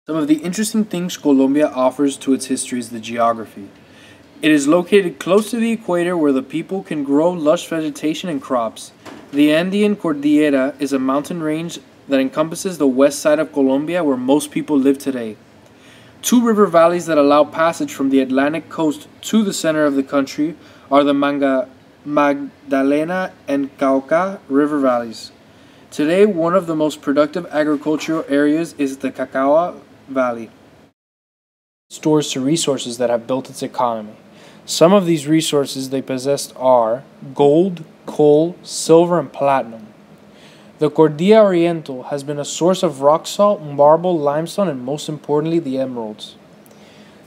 Some of the interesting things Colombia offers to its history is the geography. It is located close to the equator where the people can grow lush vegetation and crops. The Andean Cordillera is a mountain range that encompasses the west side of Colombia where most people live today. Two river valleys that allow passage from the Atlantic coast to the center of the country are the Magdalena and Cauca river valleys. Today, one of the most productive agricultural areas is the Cacao Valley. Stores to resources that have built its economy. Some of these resources they possessed are gold, coal, silver, and platinum. The Cordillera Oriental has been a source of rock salt, marble, limestone, and most importantly, the emeralds.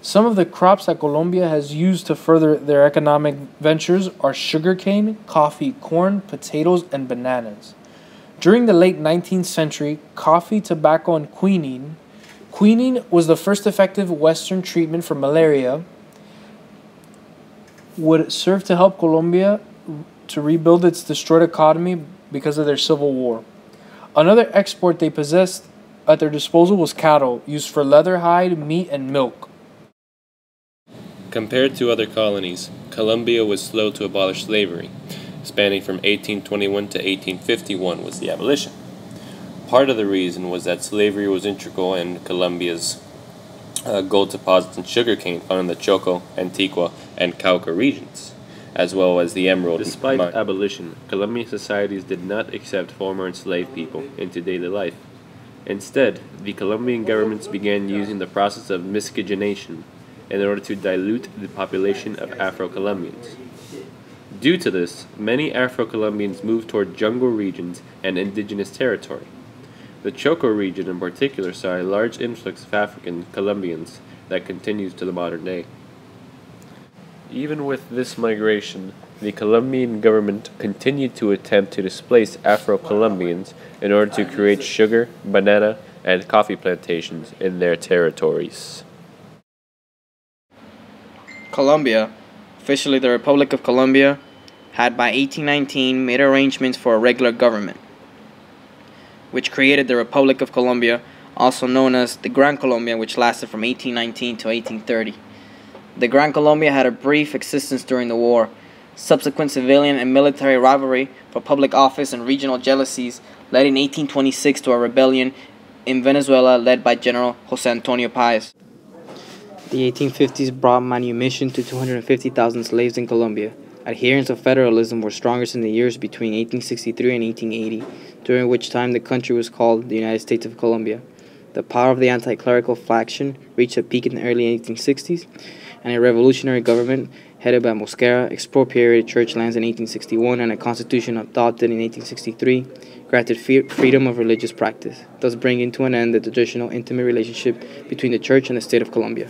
Some of the crops that Colombia has used to further their economic ventures are sugarcane, coffee, corn, potatoes, and bananas. During the late 19th century, coffee, tobacco, and quinine was the first effective Western treatment for malaria, would serve to help Colombia to rebuild its destroyed economy because of their civil war. Another export they possessed at their disposal was cattle, used for leather, hide, meat, and milk. Compared to other colonies, Colombia was slow to abolish slavery. Spanning from 1821 to 1851 was the abolition. Part of the reason was that slavery was integral in Colombia's gold deposits and sugarcane found in the Choco, Antigua, and Cauca regions, as well as the emerald. Despite abolition, Colombian societies did not accept former enslaved people into daily life. Instead, the Colombian governments began using the process of miscegenation in order to dilute the population of Afro-Colombians. Due to this, many Afro-Colombians moved toward jungle regions and indigenous territory. The Choco region in particular saw a large influx of African Colombians that continues to the modern day. Even with this migration, the Colombian government continued to attempt to displace Afro-Colombians in order to create sugar, banana, and coffee plantations in their territories. Colombia, officially the Republic of Colombia, had by 1819 made arrangements for a regular government, which created the Republic of Colombia, also known as the Gran Colombia, which lasted from 1819 to 1830. The Gran Colombia had a brief existence during the war. Subsequent civilian and military rivalry for public office and regional jealousies led in 1826 to a rebellion in Venezuela led by General José Antonio Páez. The 1850s brought manumission to 250,000 slaves in Colombia. Adherents of federalism were strongest in the years between 1863 and 1880, during which time the country was called the United States of Colombia. The power of the anti-clerical faction reached a peak in the early 1860s, and a revolutionary government headed by Mosquera expropriated church lands in 1861, and a constitution adopted in 1863 granted freedom of religious practice, thus bringing to an end the traditional intimate relationship between the church and the state of Colombia.